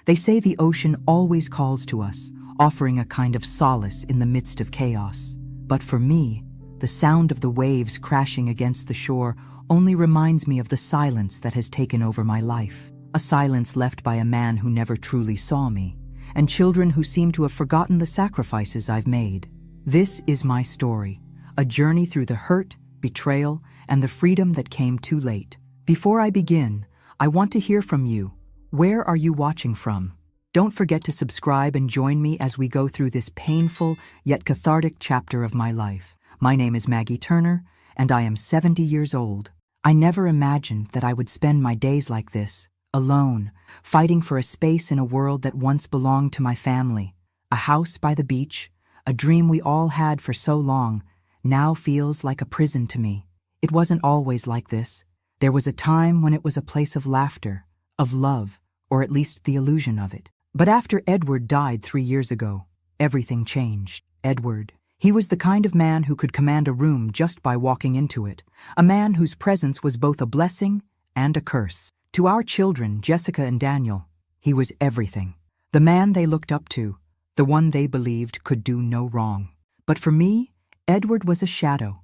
They say the ocean always calls to us, offering a kind of solace in the midst of chaos. But for me, the sound of the waves crashing against the shore only reminds me of the silence that has taken over my life. A silence left by a man who never truly saw me, and children who seem to have forgotten the sacrifices I've made. This is my story, a journey through the hurt, betrayal, and the freedom that came too late. Before I begin, I want to hear from you. Where are you watching from? Don't forget to subscribe and join me as we go through this painful yet cathartic chapter of my life. My name is Maggie Turner, and I am 70 years old. I never imagined that I would spend my days like this, alone, fighting for a space in a world that once belonged to my family. A house by the beach, a dream we all had for so long, now feels like a prison to me. It wasn't always like this. There was a time when it was a place of laughter, of love, or at least the illusion of it. But after Edward died 3 years ago, everything changed. Edward, he was the kind of man who could command a room just by walking into it, a man whose presence was both a blessing and a curse. To our children, Jessica and Daniel, he was everything. The man they looked up to, the one they believed could do no wrong. But for me, Edward was a shadow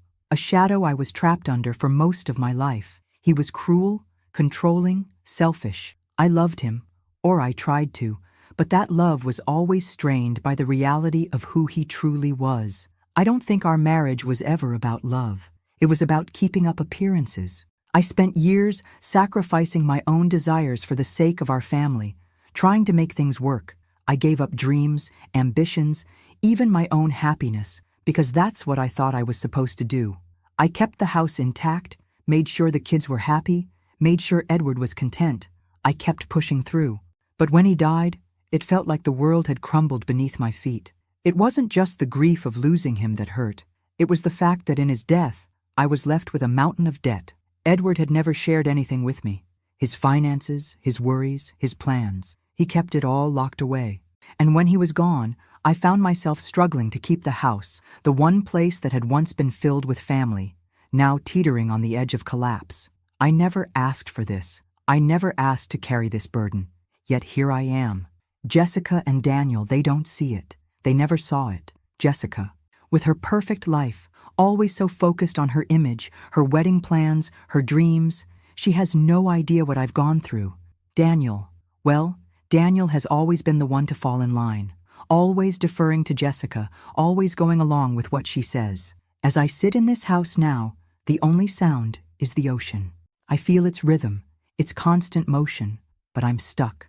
I was trapped under for most of my life. He was cruel, controlling, selfish. I loved him, or I tried to, but that love was always strained by the reality of who he truly was. I don't think our marriage was ever about love. It was about keeping up appearances. I spent years sacrificing my own desires for the sake of our family, trying to make things work. I gave up dreams, ambitions, even my own happiness, because that's what I thought I was supposed to do. I kept the house intact, made sure the kids were happy, made sure Edward was content. I kept pushing through. But when he died, it felt like the world had crumbled beneath my feet. It wasn't just the grief of losing him that hurt. It was the fact that in his death, I was left with a mountain of debt. Edward had never shared anything with me. His finances, his worries, his plans. He kept it all locked away. And when he was gone, I found myself struggling to keep the house, the one place that had once been filled with family, now teetering on the edge of collapse. I never asked for this. I never asked to carry this burden. Yet here I am. Jessica and Daniel, they don't see it. They never saw it. Jessica, with her perfect life, always so focused on her image, her wedding plans, her dreams, she has no idea what I've gone through. Daniel, well, Daniel has always been the one to fall in line, always deferring to Jessica, always going along with what she says. As I sit in this house now, the only sound is the ocean. I feel its rhythm, its constant motion, but I'm stuck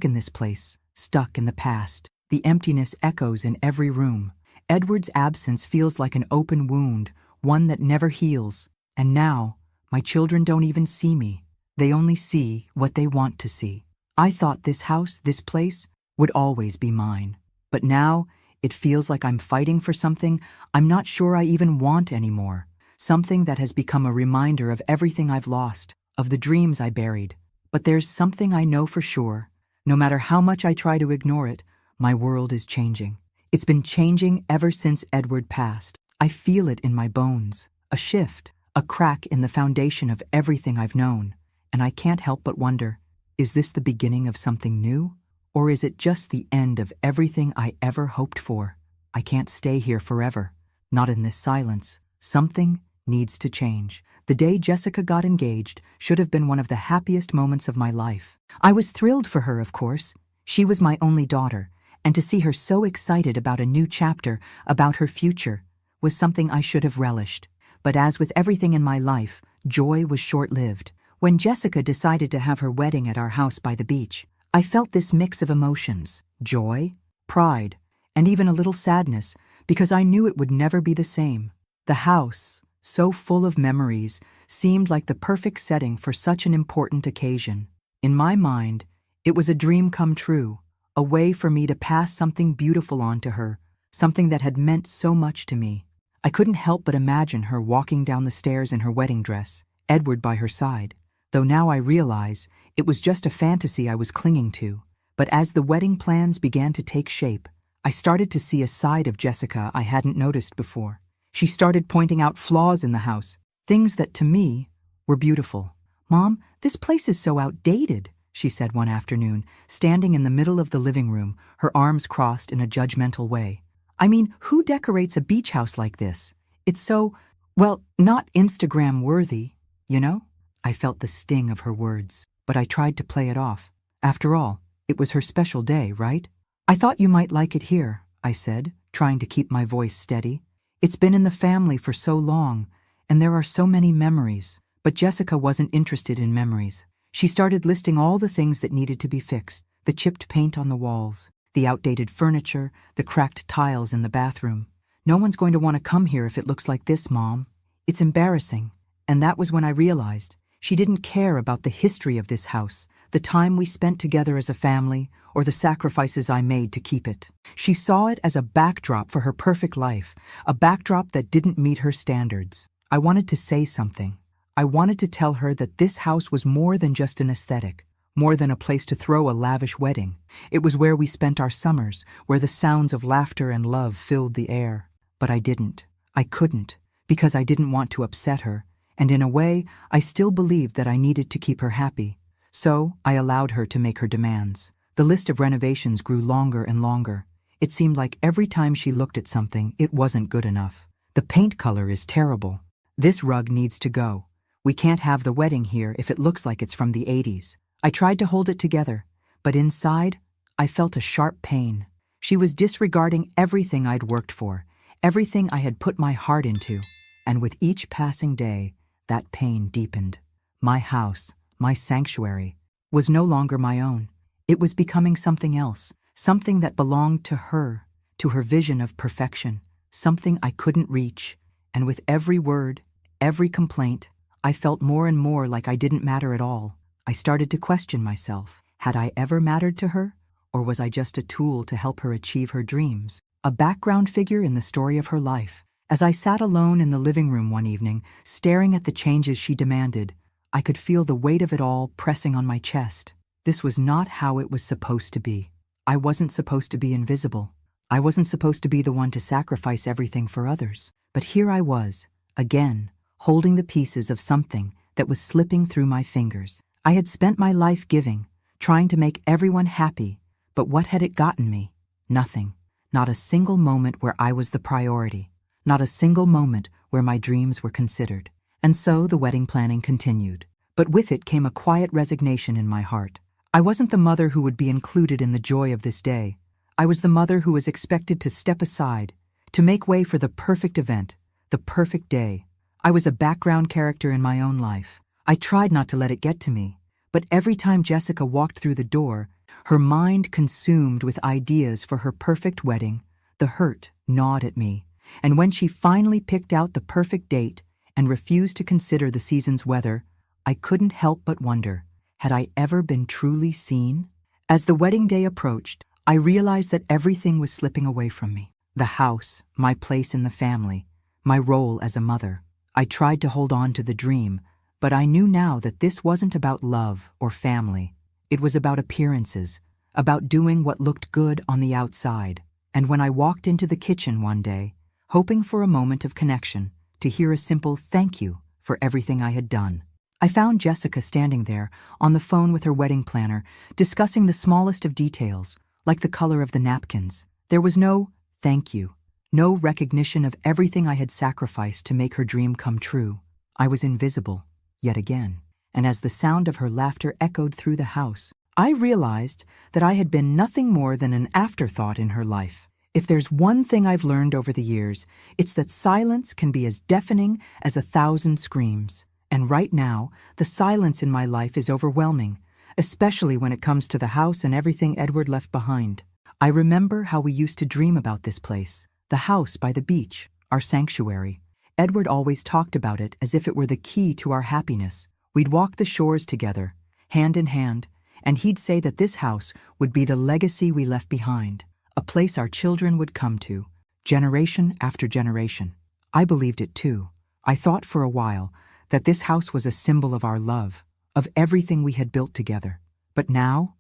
in this place, stuck in the past. The emptiness echoes in every room. Edward's absence feels like an open wound, one that never heals. And now, my children don't even see me. They only see what they want to see. I thought this house, this place, would always be mine. But now, it feels like I'm fighting for something I'm not sure I even want anymore. Something that has become a reminder of everything I've lost, of the dreams I buried. But there's something I know for sure. No matter how much I try to ignore it, my world is changing. It's been changing ever since Edward passed. I feel it in my bones. A shift, a crack in the foundation of everything I've known. And I can't help but wonder, is this the beginning of something new? Or is it just the end of everything I ever hoped for? I can't stay here forever. Not in this silence. Something needs to change. The day Jessica got engaged should have been one of the happiest moments of my life. I was thrilled for her, of course. She was my only daughter, and to see her so excited about a new chapter, about her future, was something I should have relished. But as with everything in my life, joy was short-lived. When Jessica decided to have her wedding at our house by the beach, I felt this mix of emotions: joy, pride, and even a little sadness, because I knew it would never be the same. The house, so full of memories, seemed like the perfect setting for such an important occasion. In my mind, it was a dream come true, a way for me to pass something beautiful on to her, something that had meant so much to me. I couldn't help but imagine her walking down the stairs in her wedding dress, Edward by her side, though now I realize it was just a fantasy I was clinging to. But as the wedding plans began to take shape, I started to see a side of Jessica I hadn't noticed before. She started pointing out flaws in the house, things that to me were beautiful. "Mom, this place is so outdated," she said one afternoon, standing in the middle of the living room, her arms crossed in a judgmental way. I mean, who decorates a beach house like this? It's so, well, not Instagram worthy, you know? I felt the sting of her words, but I tried to play it off. After all, it was her special day, right? I thought you might like it here, I said, trying to keep my voice steady. It's been in the family for so long, and there are so many memories. But Jessica wasn't interested in memories. She started listing all the things that needed to be fixed: the chipped paint on the walls, the outdated furniture, the cracked tiles in the bathroom. No one's going to want to come here if it looks like this, Mom. It's embarrassing. And that was when I realized she didn't care about the history of this house, the time we spent together as a family, or the sacrifices I made to keep it. She saw it as a backdrop for her perfect life, a backdrop that didn't meet her standards. I wanted to say something. I wanted to tell her that this house was more than just an aesthetic, more than a place to throw a lavish wedding. It was where we spent our summers, where the sounds of laughter and love filled the air. But I didn't. I couldn't, because I didn't want to upset her, and in a way, I still believed that I needed to keep her happy. So I allowed her to make her demands. The list of renovations grew longer and longer. It seemed like every time she looked at something, it wasn't good enough. The paint color is terrible. This rug needs to go. We can't have the wedding here if it looks like it's from the 80s. I tried to hold it together, but inside, I felt a sharp pain. She was disregarding everything I'd worked for, everything I had put my heart into, and with each passing day, that pain deepened. My house, my sanctuary, was no longer my own. It was becoming something else, something that belonged to her vision of perfection, something I couldn't reach. And with every word, every complaint, I felt more and more like I didn't matter at all. I started to question myself. Had I ever mattered to her? Or was I just a tool to help her achieve her dreams? A background figure in the story of her life. As I sat alone in the living room one evening, staring at the changes she demanded, I could feel the weight of it all pressing on my chest. This was not how it was supposed to be. I wasn't supposed to be invisible. I wasn't supposed to be the one to sacrifice everything for others. But here I was, again, holding the pieces of something that was slipping through my fingers. I had spent my life giving, trying to make everyone happy, but what had it gotten me? Nothing. Not a single moment where I was the priority. Not a single moment where my dreams were considered. And so the wedding planning continued. But with it came a quiet resignation in my heart. I wasn't the mother who would be included in the joy of this day. I was the mother who was expected to step aside, to make way for the perfect event, the perfect day. I was a background character in my own life. I tried not to let it get to me, but every time Jessica walked through the door, her mind consumed with ideas for her perfect wedding, the hurt gnawed at me. And when she finally picked out the perfect date and refused to consider the season's weather, I couldn't help but wonder, had I ever been truly seen? As the wedding day approached, I realized that everything was slipping away from me. The house, my place in the family, my role as a mother. I tried to hold on to the dream, but I knew now that this wasn't about love or family. It was about appearances, about doing what looked good on the outside. And when I walked into the kitchen one day, hoping for a moment of connection, to hear a simple thank you for everything I had done, I found Jessica standing there on the phone with her wedding planner, discussing the smallest of details, like the color of the napkins. There was no thank you. No recognition of everything I had sacrificed to make her dream come true. I was invisible, yet again, and as the sound of her laughter echoed through the house, I realized that I had been nothing more than an afterthought in her life. If there's one thing I've learned over the years, it's that silence can be as deafening as 1,000 screams. And right now, the silence in my life is overwhelming, especially when it comes to the house and everything Edward left behind. I remember how we used to dream about this place. The house by the beach, our sanctuary. Edward always talked about it as if it were the key to our happiness. We'd walk the shores together, hand in hand, and he'd say that this house would be the legacy we left behind, a place our children would come to, generation after generation. I believed it too. I thought for a while that this house was a symbol of our love, of everything we had built together. But now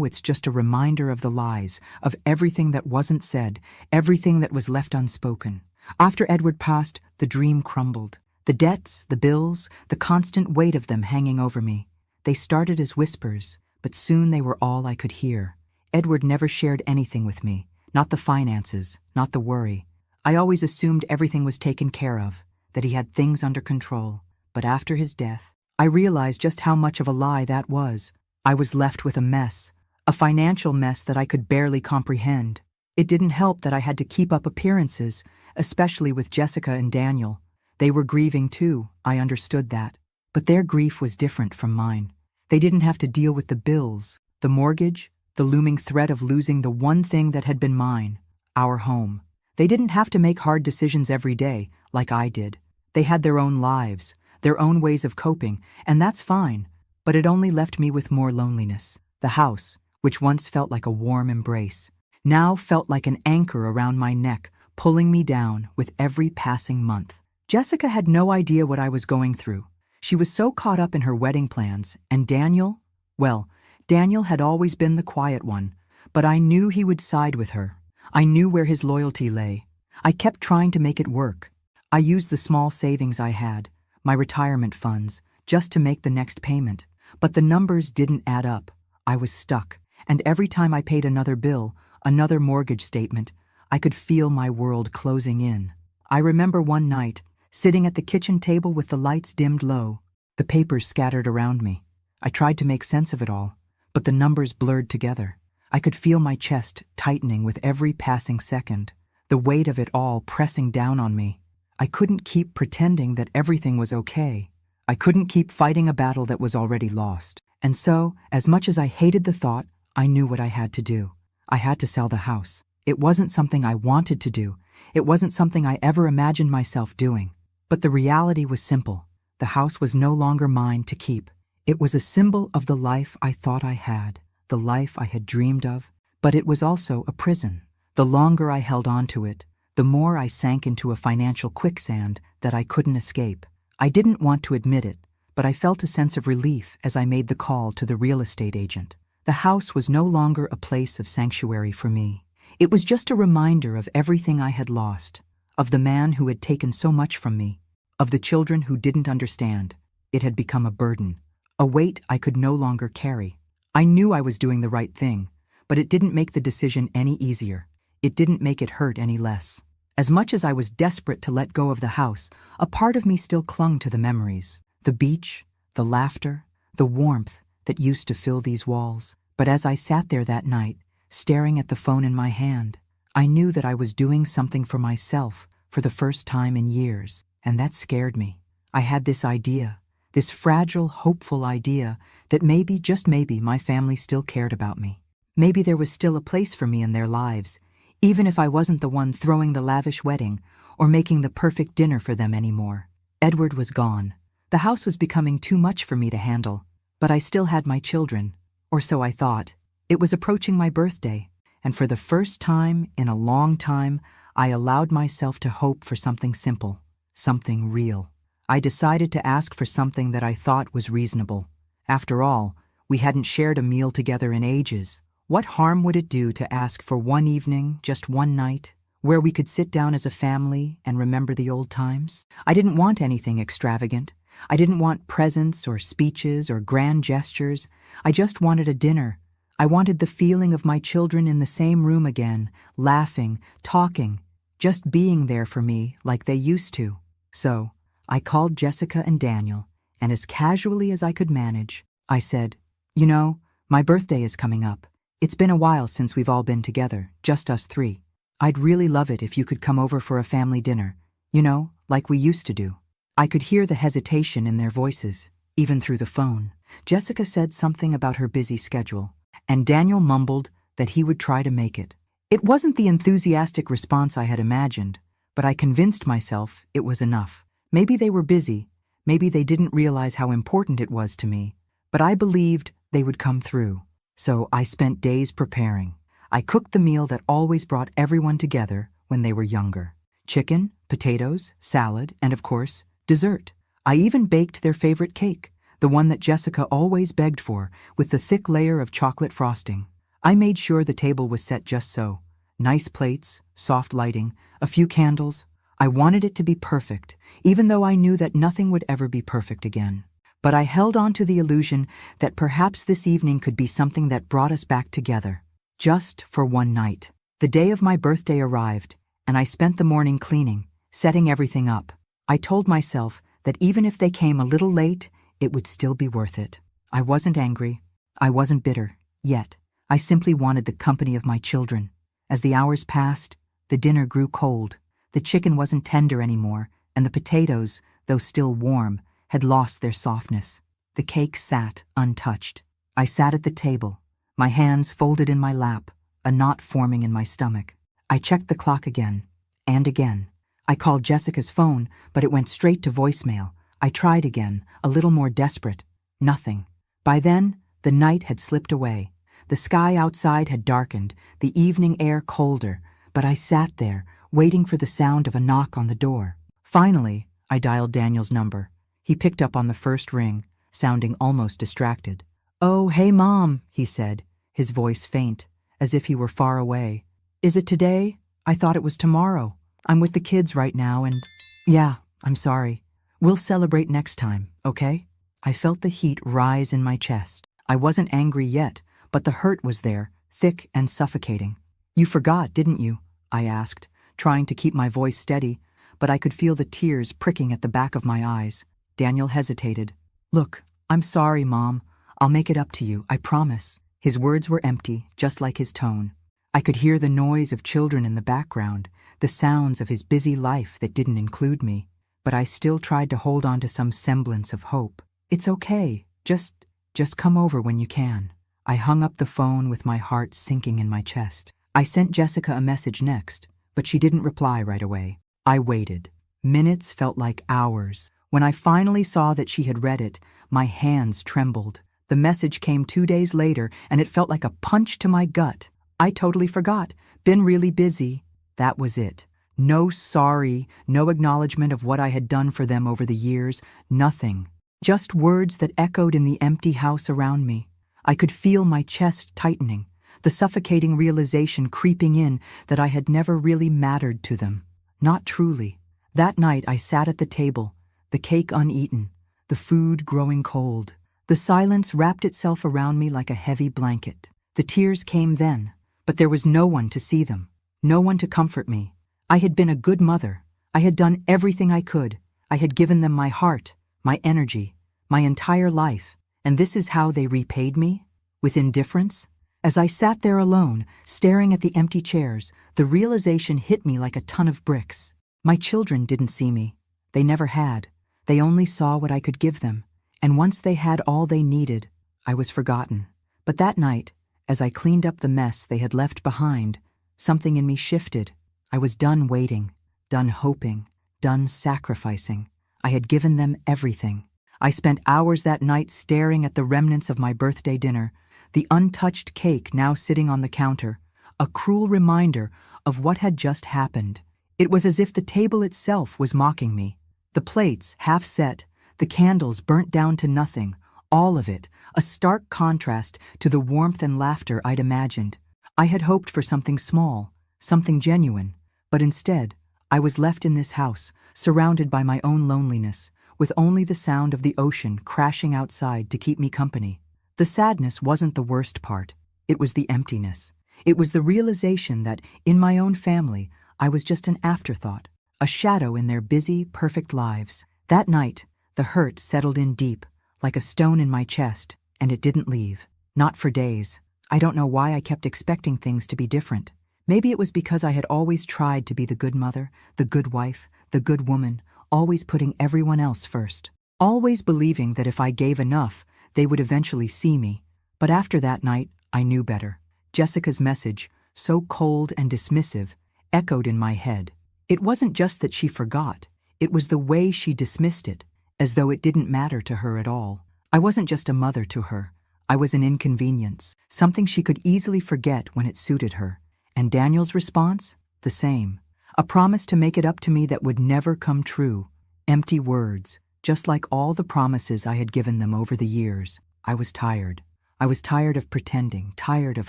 it's just a reminder of the lies, of everything that wasn't said, everything that was left unspoken. After Edward passed, the dream crumbled. The debts, the bills, the constant weight of them hanging over me. They started as whispers, but soon they were all I could hear. Edward never shared anything with me, not the finances, not the worry. I always assumed everything was taken care of, that he had things under control. But after his death, I realized just how much of a lie that was. I was left with a mess, a financial mess that I could barely comprehend. It didn't help that I had to keep up appearances, especially with Jessica and Daniel. They were grieving too, I understood that. But their grief was different from mine. They didn't have to deal with the bills, the mortgage, the looming threat of losing the one thing that had been mine, our home. They didn't have to make hard decisions every day, like I did. They had their own lives, their own ways of coping, and that's fine. But it only left me with more loneliness. The house, which once felt like a warm embrace, now felt like an anchor around my neck, pulling me down with every passing month. Jessica had no idea what I was going through. She was so caught up in her wedding plans, and Daniel, well, Daniel had always been the quiet one, but I knew he would side with her. I knew where his loyalty lay. I kept trying to make it work. I used the small savings I had, my retirement funds, just to make the next payment. But the numbers didn't add up. I was stuck, and every time I paid another bill, another mortgage statement, I could feel my world closing in. I remember one night, sitting at the kitchen table with the lights dimmed low, the papers scattered around me. I tried to make sense of it all, but the numbers blurred together. I could feel my chest tightening with every passing second, the weight of it all pressing down on me. I couldn't keep pretending that everything was okay. I couldn't keep fighting a battle that was already lost. And so, as much as I hated the thought, I knew what I had to do. I had to sell the house. It wasn't something I wanted to do. It wasn't something I ever imagined myself doing. But the reality was simple. The house was no longer mine to keep. It was a symbol of the life I thought I had, the life I had dreamed of, but it was also a prison. The longer I held on to it, the more I sank into a financial quicksand that I couldn't escape. I didn't want to admit it, but I felt a sense of relief as I made the call to the real estate agent. The house was no longer a place of sanctuary for me. It was just a reminder of everything I had lost, of the man who had taken so much from me, of the children who didn't understand. It had become a burden, a weight I could no longer carry. I knew I was doing the right thing, but it didn't make the decision any easier. It didn't make it hurt any less. As much as I was desperate to let go of the house, a part of me still clung to the memories, the beach, the laughter, the warmth that used to fill these walls. But as I sat there that night, staring at the phone in my hand, I knew that I was doing something for myself for the first time in years, and that scared me. I had this idea, this fragile, hopeful idea that maybe, just maybe, my family still cared about me. Maybe there was still a place for me in their lives, even if I wasn't the one throwing the lavish wedding or making the perfect dinner for them anymore. Edward was gone. The house was becoming too much for me to handle, but I still had my children, or so I thought. It was approaching my birthday, and for the first time in a long time, I allowed myself to hope for something simple, something real. I decided to ask for something that I thought was reasonable. After all, we hadn't shared a meal together in ages. What harm would it do to ask for one evening, just one night, where we could sit down as a family and remember the old times? I didn't want anything extravagant. I didn't want presents or speeches or grand gestures. I just wanted a dinner. I wanted the feeling of my children in the same room again, laughing, talking, just being there for me like they used to. So, I called Jessica and Daniel, and as casually as I could manage, I said, "You know, my birthday is coming up. It's been a while since we've all been together, just us three. I'd really love it if you could come over for a family dinner, you know, like we used to do." I could hear the hesitation in their voices, even through the phone. Jessica said something about her busy schedule, and Daniel mumbled that he would try to make it. It wasn't the enthusiastic response I had imagined, but I convinced myself it was enough. Maybe they were busy, maybe they didn't realize how important it was to me, but I believed they would come through. So I spent days preparing. I cooked the meal that always brought everyone together when they were younger. Chicken, potatoes, salad, and of course, dessert. I even baked their favorite cake, the one that Jessica always begged for, with the thick layer of chocolate frosting. I made sure the table was set just so. Nice plates, soft lighting, a few candles. I wanted it to be perfect, even though I knew that nothing would ever be perfect again. But I held on to the illusion that perhaps this evening could be something that brought us back together. Just for one night. The day of my birthday arrived, and I spent the morning cleaning, setting everything up. I told myself that even if they came a little late, it would still be worth it. I wasn't angry. I wasn't bitter. Yet, I simply wanted the company of my children. As the hours passed, the dinner grew cold. The chicken wasn't tender anymore, and the potatoes, though still warm, had lost their softness. The cake sat untouched. I sat at the table, my hands folded in my lap, a knot forming in my stomach. I checked the clock again, and again. I called Jessica's phone, but it went straight to voicemail. I tried again, a little more desperate. Nothing. By then, the night had slipped away. The sky outside had darkened, the evening air colder, but I sat there, waiting for the sound of a knock on the door. Finally, I dialed Daniel's number. He picked up on the first ring, sounding almost distracted. "Oh, hey, Mom," he said, his voice faint, as if he were far away. "Is it today? I thought it was tomorrow. I'm with the kids right now and—" "Yeah, I'm sorry. We'll celebrate next time, okay?" I felt the heat rise in my chest. I wasn't angry yet, but the hurt was there, thick and suffocating. "You forgot, didn't you?" I asked, trying to keep my voice steady, but I could feel the tears pricking at the back of my eyes. Daniel hesitated. "Look, I'm sorry, Mom. I'll make it up to you, I promise." His words were empty, just like his tone. I could hear the noise of children in the background, the sounds of his busy life that didn't include me, but I still tried to hold on to some semblance of hope. "It's okay. Just come over when you can." I hung up the phone with my heart sinking in my chest. I sent Jessica a message next, but she didn't reply right away. I waited. Minutes felt like hours. When I finally saw that she had read it, my hands trembled. The message came 2 days later, and it felt like a punch to my gut. "I totally forgot. Been really busy." That was it. No sorry, no acknowledgement of what I had done for them over the years, nothing. Just words that echoed in the empty house around me. I could feel my chest tightening, the suffocating realization creeping in that I had never really mattered to them. Not truly. That night I sat at the table, the cake uneaten, the food growing cold. The silence wrapped itself around me like a heavy blanket. The tears came then, but there was no one to see them, no one to comfort me. I had been a good mother. I had done everything I could. I had given them my heart, my energy, my entire life. And this is how they repaid me? With indifference? As I sat there alone, staring at the empty chairs, the realization hit me like a ton of bricks. My children didn't see me. They never had. They only saw what I could give them. And once they had all they needed, I was forgotten. But that night, as I cleaned up the mess they had left behind, something in me shifted. I was done waiting, done hoping, done sacrificing. I had given them everything. I spent hours that night staring at the remnants of my birthday dinner, the untouched cake now sitting on the counter, a cruel reminder of what had just happened. It was as if the table itself was mocking me. The plates, half set, the candles burnt down to nothing, all of it, a stark contrast to the warmth and laughter I'd imagined. I had hoped for something small, something genuine, but instead, I was left in this house, surrounded by my own loneliness, with only the sound of the ocean crashing outside to keep me company. The sadness wasn't the worst part. It was the emptiness. It was the realization that, in my own family, I was just an afterthought, a shadow in their busy, perfect lives. That night, the hurt settled in deep, like a stone in my chest, and it didn't leave. Not for days. I don't know why I kept expecting things to be different. Maybe it was because I had always tried to be the good mother, the good wife, the good woman, always putting everyone else first. Always believing that if I gave enough, they would eventually see me. But after that night, I knew better. Jessica's message, so cold and dismissive, echoed in my head. It wasn't just that she forgot. It was the way she dismissed it, as though it didn't matter to her at all. I wasn't just a mother to her. I was an inconvenience, something she could easily forget when it suited her. And Daniel's response? The same. A promise to make it up to me that would never come true. Empty words, just like all the promises I had given them over the years. I was tired. I was tired of pretending, tired of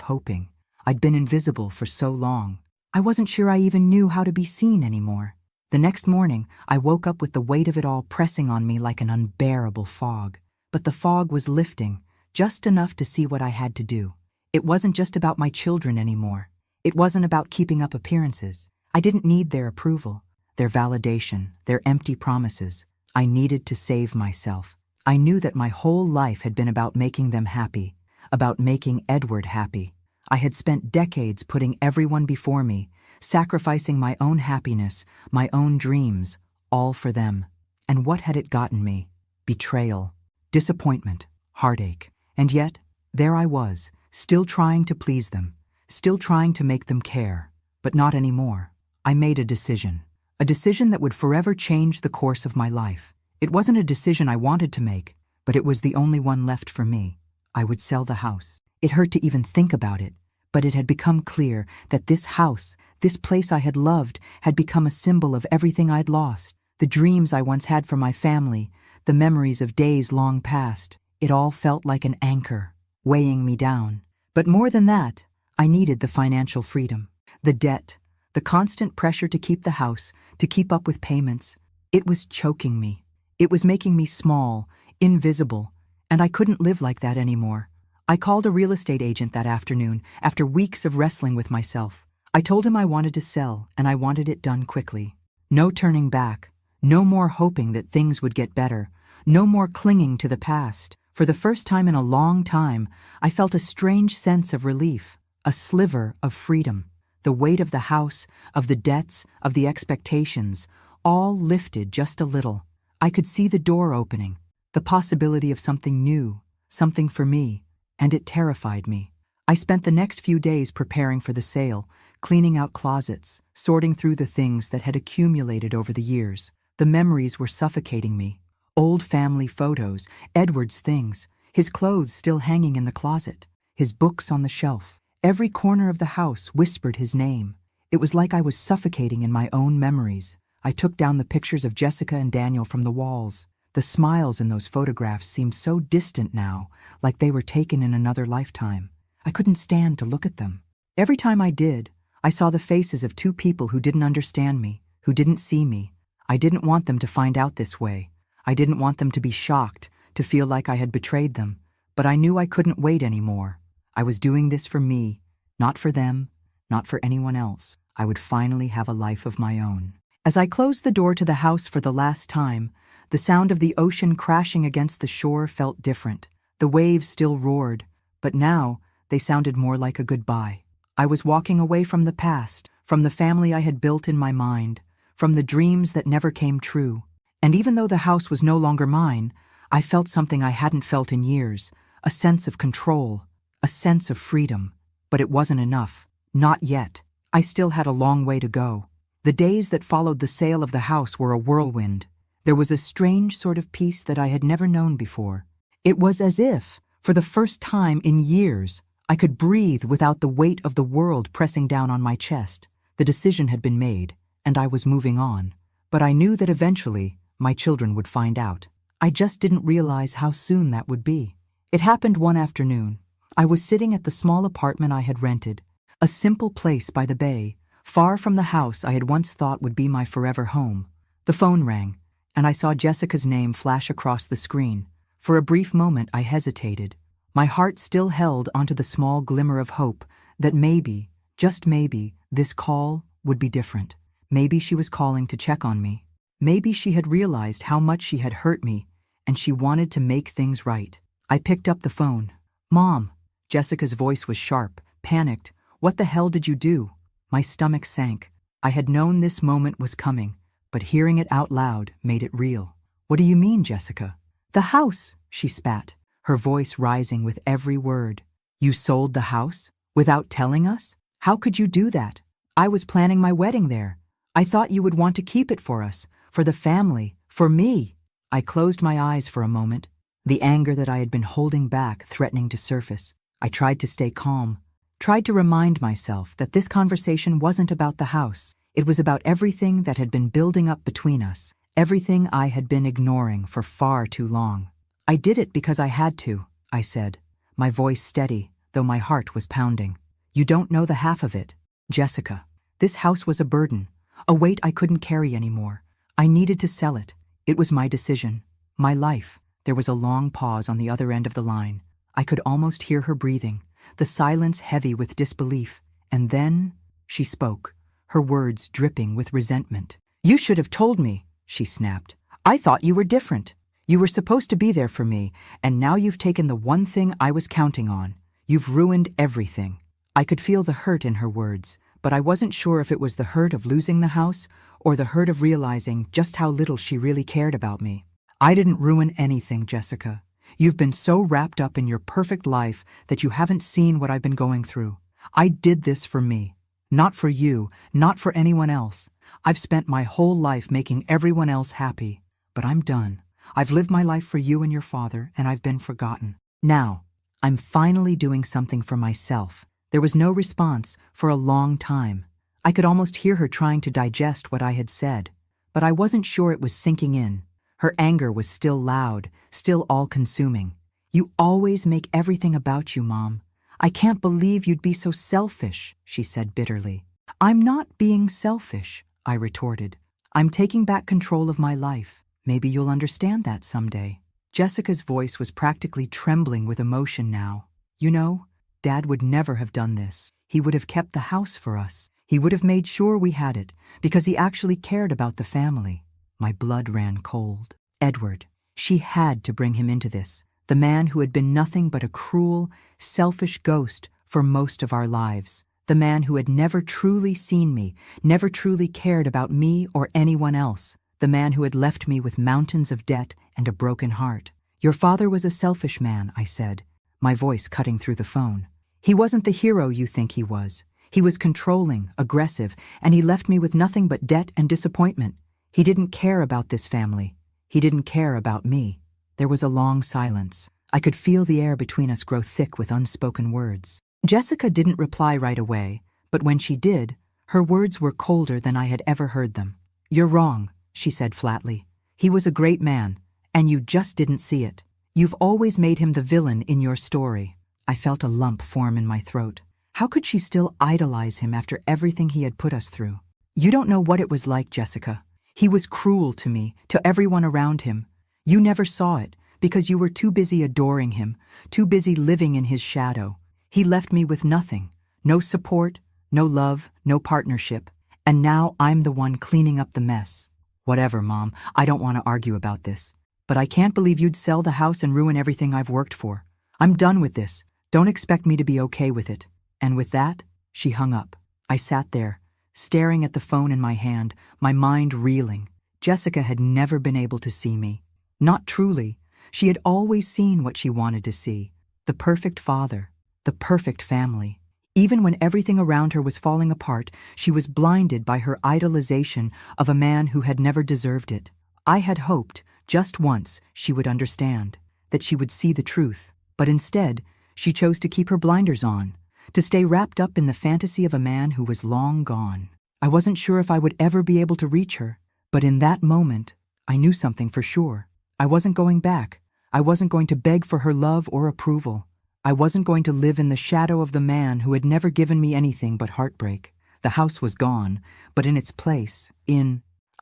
hoping. I'd been invisible for so long. I wasn't sure I even knew how to be seen anymore. The next morning, I woke up with the weight of it all pressing on me like an unbearable fog. but the fog was lifting, just enough to see what I had to do. It wasn't just about my children anymore. It wasn't about keeping up appearances. I didn't need their approval, their validation, their empty promises. I needed to save myself. I knew that my whole life had been about making them happy, about making Edward happy. I had spent decades putting everyone before me, sacrificing my own happiness, my own dreams, all for them. And what had it gotten me? Betrayal, disappointment, heartache. And yet, there I was, still trying to please them, still trying to make them care. But not anymore. I made a decision that would forever change the course of my life. It wasn't a decision I wanted to make, but it was the only one left for me. I would sell the house. It hurt to even think about it, but it had become clear that this house, this place I had loved, had become a symbol of everything I'd lost. The dreams I once had for my family, the memories of days long past. It all felt like an anchor, weighing me down. But more than that, I needed the financial freedom. The debt, the constant pressure to keep the house, to keep up with payments. It was choking me. It was making me small, invisible, and I couldn't live like that anymore. I called a real estate agent that afternoon, after weeks of wrestling with myself. I told him I wanted to sell, and I wanted it done quickly. No turning back, no more hoping that things would get better, no more clinging to the past. For the first time in a long time, I felt a strange sense of relief, a sliver of freedom. The weight of the house, of the debts, of the expectations, all lifted just a little. I could see the door opening, the possibility of something new, something for me, and it terrified me. I spent the next few days preparing for the sale, cleaning out closets, sorting through the things that had accumulated over the years. The memories were suffocating me. Old family photos, Edward's things, his clothes still hanging in the closet, his books on the shelf. Every corner of the house whispered his name. It was like I was suffocating in my own memories. I took down the pictures of Jessica and Daniel from the walls. The smiles in those photographs seemed so distant now, like they were taken in another lifetime. I couldn't stand to look at them. Every time I did, I saw the faces of two people who didn't understand me, who didn't see me. I didn't want them to find out this way. I didn't want them to be shocked, to feel like I had betrayed them. But I knew I couldn't wait anymore. I was doing this for me, not for them, not for anyone else. I would finally have a life of my own. As I closed the door to the house for the last time, the sound of the ocean crashing against the shore felt different. The waves still roared, but now they sounded more like a goodbye. I was walking away from the past, from the family I had built in my mind, from the dreams that never came true. And even though the house was no longer mine, I felt something I hadn't felt in years, a sense of control, a sense of freedom. But it wasn't enough. Not yet. I still had a long way to go. The days that followed the sale of the house were a whirlwind. There was a strange sort of peace that I had never known before. It was as if, for the first time in years, I could breathe without the weight of the world pressing down on my chest. The decision had been made, and I was moving on. But I knew that eventually, my children would find out. I just didn't realize how soon that would be. It happened one afternoon. I was sitting at the small apartment I had rented, a simple place by the bay, far from the house I had once thought would be my forever home. The phone rang, and I saw Jessica's name flash across the screen. For a brief moment I hesitated. My heart still held onto the small glimmer of hope that maybe, just maybe, this call would be different. Maybe she was calling to check on me. Maybe she had realized how much she had hurt me, and she wanted to make things right. I picked up the phone. "Mom." Jessica's voice was sharp, panicked. "What the hell did you do?" My stomach sank. I had known this moment was coming, but hearing it out loud made it real. "What do you mean, Jessica?" "The house," she spat, her voice rising with every word. "You sold the house? Without telling us? How could you do that? I was planning my wedding there. I thought you would want to keep it for us, for the family, for me." I closed my eyes for a moment, the anger that I had been holding back threatening to surface. I tried to stay calm, tried to remind myself that this conversation wasn't about the house. It was about everything that had been building up between us, everything I had been ignoring for far too long. "I did it because I had to," I said, my voice steady, though my heart was pounding. "You don't know the half of it, Jessica. This house was a burden, a weight I couldn't carry anymore. I needed to sell it. It was my decision, my life. There was a long pause on the other end of the line. I could almost hear her breathing, the silence heavy with disbelief. And then she spoke, her words dripping with resentment. "You should have told me," she snapped. "I thought you were different. You were supposed to be there for me, and now you've taken the one thing I was counting on. You've ruined everything." I could feel the hurt in her words, but I wasn't sure if it was the hurt of losing the house or the hurt of realizing just how little she really cared about me. "I didn't ruin anything, Jessica. You've been so wrapped up in your perfect life that you haven't seen what I've been going through. I did this for me. Not for you, not for anyone else. I've spent my whole life making everyone else happy. But I'm done. I've lived my life for you and your father, and I've been forgotten. Now, I'm finally doing something for myself." There was no response for a long time. I could almost hear her trying to digest what I had said, but I wasn't sure it was sinking in. Her anger was still loud, still all-consuming. "You always make everything about you, Mom. I can't believe you'd be so selfish," she said bitterly. "I'm not being selfish," I retorted. "I'm taking back control of my life. Maybe you'll understand that someday." Jessica's voice was practically trembling with emotion now. "You know, Dad would never have done this. He would have kept the house for us. He would have made sure we had it, because he actually cared about the family." My blood ran cold. Edward. She had to bring him into this. The man who had been nothing but a cruel, selfish ghost for most of our lives. The man who had never truly seen me, never truly cared about me or anyone else. The man who had left me with mountains of debt and a broken heart. "Your father was a selfish man," I said, my voice cutting through the phone. "He wasn't the hero you think he was. He was controlling, aggressive, and he left me with nothing but debt and disappointment. He didn't care about this family. He didn't care about me." There was a long silence. I could feel the air between us grow thick with unspoken words. Jessica didn't reply right away, but when she did, her words were colder than I had ever heard them. "You're wrong," she said flatly. "He was a great man, and you just didn't see it. You've always made him the villain in your story." I felt a lump form in my throat. How could she still idolize him after everything he had put us through? "You don't know what it was like, Jessica. He was cruel to me, to everyone around him. You never saw it, because you were too busy adoring him, too busy living in his shadow. He left me with nothing. No support, no love, no partnership. And now I'm the one cleaning up the mess." "Whatever, Mom. I don't want to argue about this. But I can't believe you'd sell the house and ruin everything I've worked for. I'm done with this. Don't expect me to be okay with it." And with that, she hung up. I sat there, staring at the phone in my hand, my mind reeling. Jessica had never been able to see me. Not truly. She had always seen what she wanted to see. The perfect father, the perfect family. Even when everything around her was falling apart, she was blinded by her idolization of a man who had never deserved it. I had hoped, just once, she would understand, that she would see the truth. But instead, she chose to keep her blinders on, to stay wrapped up in the fantasy of a man who was long gone. I wasn't sure if I would ever be able to reach her, but in that moment, I knew something for sure. I wasn't going back. I wasn't going to beg for her love or approval. I wasn't going to live in the shadow of the man who had never given me anything but heartbreak. The house was gone, but in its place,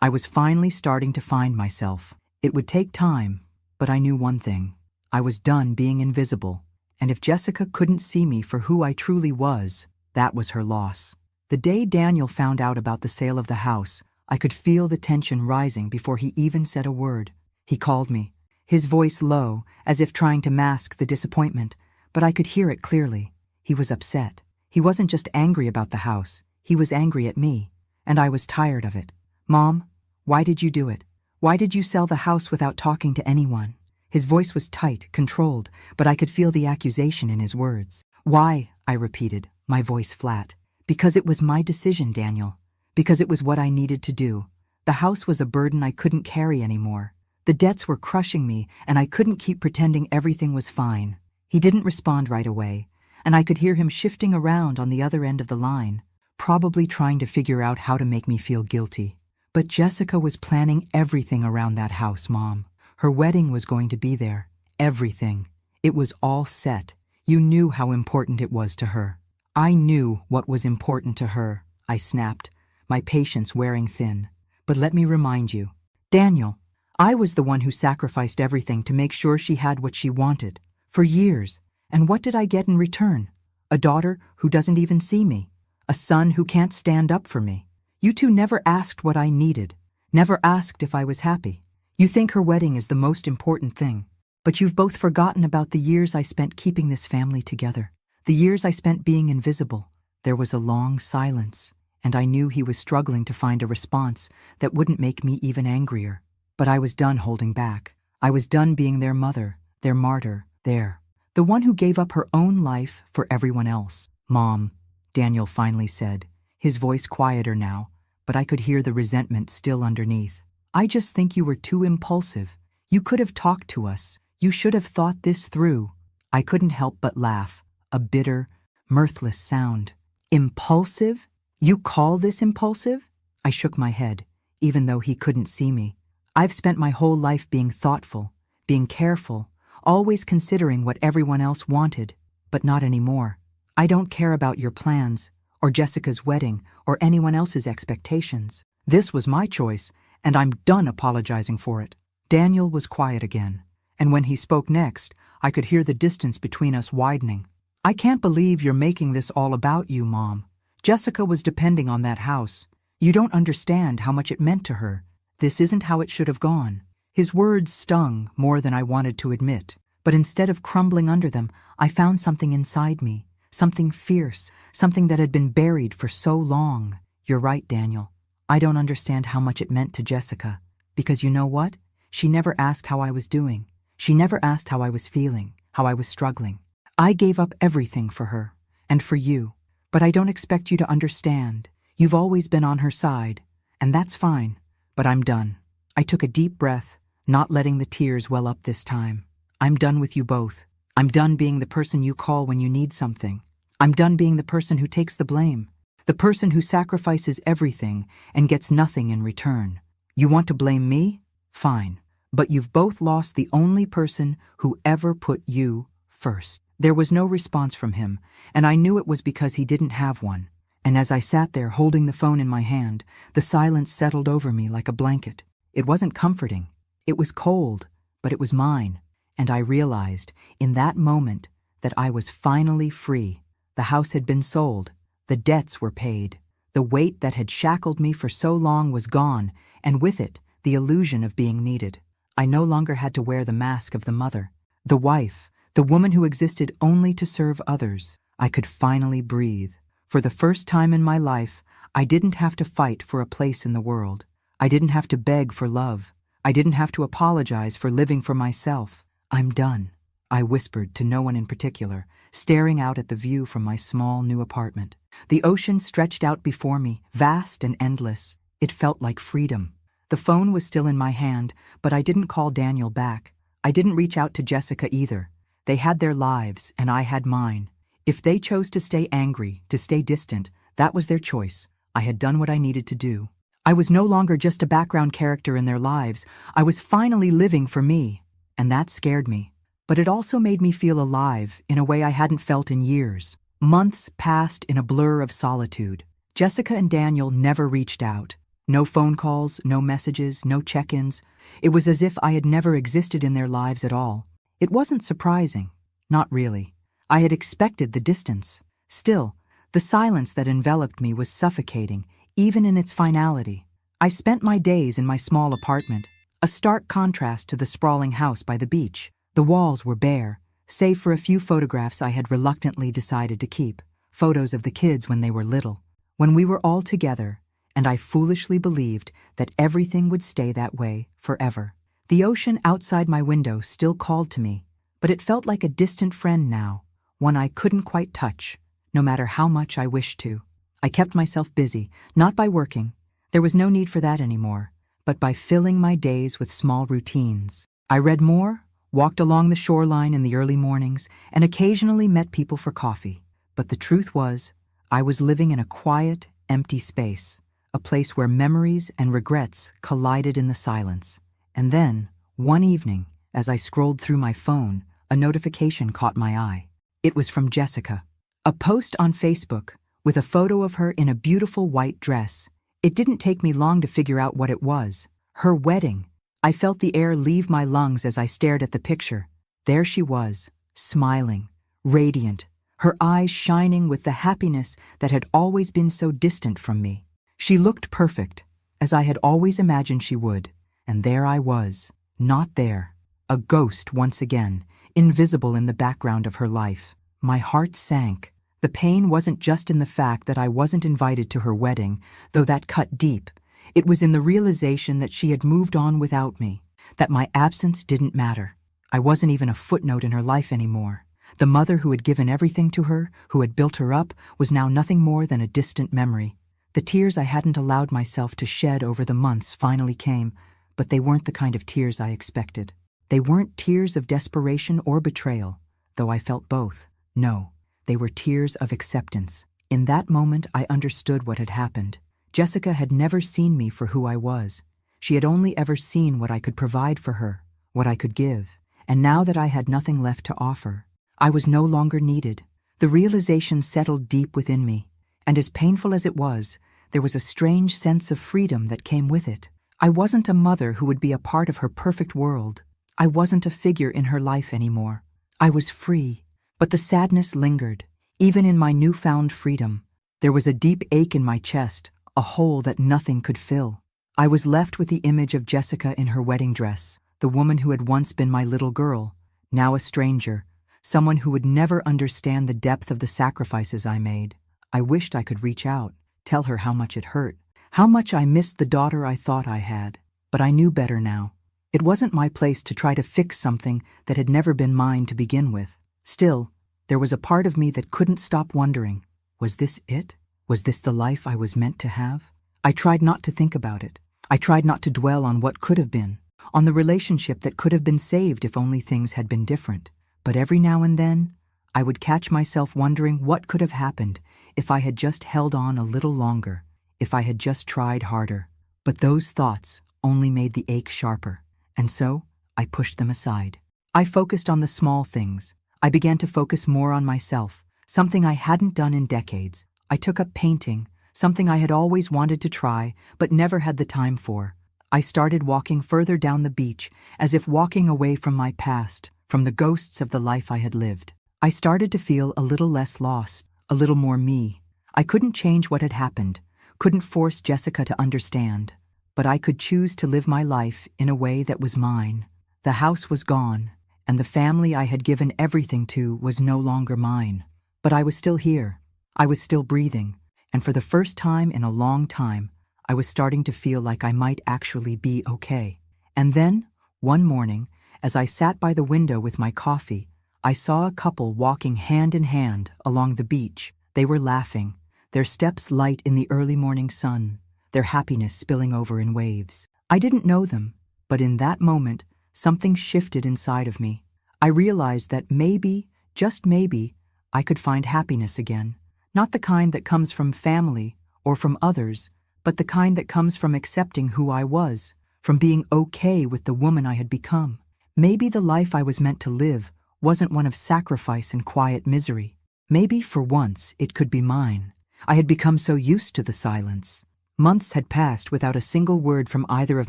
I was finally starting to find myself. It would take time, but I knew one thing. I was done being invisible, and if Jessica couldn't see me for who I truly was, that was her loss. The day Daniel found out about the sale of the house, I could feel the tension rising before he even said a word. He called me, his voice low, as if trying to mask the disappointment, but I could hear it clearly. He was upset. He wasn't just angry about the house. He was angry at me, and I was tired of it. "Mom, why did you do it? Why did you sell the house without talking to anyone?" His voice was tight, controlled, but I could feel the accusation in his words. "Why?" I repeated, my voice flat. "Because it was my decision, Daniel. Because it was what I needed to do. The house was a burden I couldn't carry anymore. The debts were crushing me, and I couldn't keep pretending everything was fine." He didn't respond right away, and I could hear him shifting around on the other end of the line, probably trying to figure out how to make me feel guilty. But Jessica was planning everything around that house, Mom. Her wedding was going to be there. Everything. It was all set. You knew how important it was to her. I knew what was important to her, I snapped, my patience wearing thin. But let me remind you, Daniel, I was the one who sacrificed everything to make sure she had what she wanted, for years. And what did I get in return? A daughter who doesn't even see me. A son who can't stand up for me. You two never asked what I needed. Never asked if I was happy. You think her wedding is the most important thing. But you've both forgotten about the years I spent keeping this family together. The years I spent being invisible. There was a long silence, and I knew he was struggling to find a response that wouldn't make me even angrier. But I was done holding back. I was done being their mother, their martyr, the one who gave up her own life for everyone else. Mom, Daniel finally said, his voice quieter now, but I could hear the resentment still underneath. I just think you were too impulsive. You could have talked to us. You should have thought this through. I couldn't help but laugh, a bitter, mirthless sound. Impulsive? You call this impulsive? I shook my head, even though he couldn't see me. I've spent my whole life being thoughtful, being careful, always considering what everyone else wanted, but not anymore. I don't care about your plans, or Jessica's wedding, or anyone else's expectations. This was my choice, and I'm done apologizing for it. Daniel was quiet again, and when he spoke next, I could hear the distance between us widening. I can't believe you're making this all about you, Mom. Jessica was depending on that house. You don't understand how much it meant to her. This isn't how it should have gone. His words stung more than I wanted to admit, but instead of crumbling under them, I found something inside me, something fierce, something that had been buried for so long. You're right, Daniel. I don't understand how much it meant to Jessica, because you know what? She never asked how I was doing. She never asked how I was feeling, how I was struggling. I gave up everything for her, and for you, but I don't expect you to understand. You've always been on her side, and that's fine, but I'm done. I took a deep breath, not letting the tears well up this time. I'm done with you both. I'm done being the person you call when you need something. I'm done being the person who takes the blame, the person who sacrifices everything and gets nothing in return. You want to blame me? Fine. But you've both lost the only person who ever put you first. There was no response from him, and I knew it was because he didn't have one. And as I sat there holding the phone in my hand, the silence settled over me like a blanket. It wasn't comforting. It was cold, but it was mine. And I realized, in that moment, that I was finally free. The house had been sold. The debts were paid. The weight that had shackled me for so long was gone, and with it, the illusion of being needed. I no longer had to wear the mask of the mother, the wife, the woman who existed only to serve others. I could finally breathe. For the first time in my life, I didn't have to fight for a place in the world. I didn't have to beg for love. I didn't have to apologize for living for myself. I'm done, I whispered to no one in particular, staring out at the view from my small new apartment. The ocean stretched out before me, vast and endless. It felt like freedom. The phone was still in my hand, but I didn't call Daniel back. I didn't reach out to Jessica either. They had their lives, and I had mine. If they chose to stay angry, to stay distant, that was their choice. I had done what I needed to do. I was no longer just a background character in their lives. I was finally living for me, and that scared me. But it also made me feel alive in a way I hadn't felt in years. Months passed in a blur of solitude. Jessica and Daniel never reached out. No phone calls, no messages, no check-ins. It was as if I had never existed in their lives at all. It wasn't surprising. Not really. I had expected the distance. Still, the silence that enveloped me was suffocating, even in its finality. I spent my days in my small apartment, a stark contrast to the sprawling house by the beach. The walls were bare, save for a few photographs I had reluctantly decided to keep. Photos of the kids when they were little, when we were all together, and I foolishly believed that everything would stay that way forever. The ocean outside my window still called to me, but it felt like a distant friend now, one I couldn't quite touch, no matter how much I wished to. I kept myself busy, not by working. There was no need for that anymore, but by filling my days with small routines. I read more, walked along the shoreline in the early mornings, and occasionally met people for coffee. But the truth was, I was living in a quiet, empty space, a place where memories and regrets collided in the silence. And then, one evening, as I scrolled through my phone, a notification caught my eye. It was from Jessica. A post on Facebook with a photo of her in a beautiful white dress. It didn't take me long to figure out what it was. Her wedding. I felt the air leave my lungs as I stared at the picture. There she was, smiling, radiant, her eyes shining with the happiness that had always been so distant from me. She looked perfect, as I had always imagined she would, and there I was, not there, a ghost once again, invisible in the background of her life. My heart sank. The pain wasn't just in the fact that I wasn't invited to her wedding, though that cut deep. It was in the realization that she had moved on without me, that my absence didn't matter. I wasn't even a footnote in her life anymore. The mother who had given everything to her, who had built her up, was now nothing more than a distant memory. The tears I hadn't allowed myself to shed over the months finally came, but they weren't the kind of tears I expected. They weren't tears of desperation or betrayal, though I felt both. No, they were tears of acceptance. In that moment, I understood what had happened. Jessica had never seen me for who I was. She had only ever seen what I could provide for her, what I could give. And now that I had nothing left to offer, I was no longer needed. The realization settled deep within me, and as painful as it was, there was a strange sense of freedom that came with it. I wasn't a mother who would be a part of her perfect world. I wasn't a figure in her life anymore. I was free, but the sadness lingered. Even in my newfound freedom, there was a deep ache in my chest, a hole that nothing could fill. I was left with the image of Jessica in her wedding dress, the woman who had once been my little girl, now a stranger, someone who would never understand the depth of the sacrifices I made. I wished I could reach out, tell her how much it hurt, how much I missed the daughter I thought I had. But I knew better now. It wasn't my place to try to fix something that had never been mine to begin with. Still, there was a part of me that couldn't stop wondering, was this it? Was this the life I was meant to have? I tried not to think about it. I tried not to dwell on what could have been, on the relationship that could have been saved if only things had been different. But every now and then, I would catch myself wondering what could have happened if I had just held on a little longer, if I had just tried harder. But those thoughts only made the ache sharper, and so I pushed them aside. I focused on the small things. I began to focus more on myself, something I hadn't done in decades. I took up painting, something I had always wanted to try, but never had the time for. I started walking further down the beach, as if walking away from my past, from the ghosts of the life I had lived. I started to feel a little less lost, a little more me. I couldn't change what had happened, couldn't force Jessica to understand, but I could choose to live my life in a way that was mine. The house was gone, and the family I had given everything to was no longer mine. But I was still here. I was still breathing, and for the first time in a long time, I was starting to feel like I might actually be okay. And then, one morning, as I sat by the window with my coffee, I saw a couple walking hand in hand along the beach. They were laughing, their steps light in the early morning sun, their happiness spilling over in waves. I didn't know them, but in that moment, something shifted inside of me. I realized that maybe, just maybe, I could find happiness again. Not the kind that comes from family or from others, but the kind that comes from accepting who I was, from being okay with the woman I had become. Maybe the life I was meant to live wasn't one of sacrifice and quiet misery. Maybe, for once, it could be mine. I had become so used to the silence. Months had passed without a single word from either of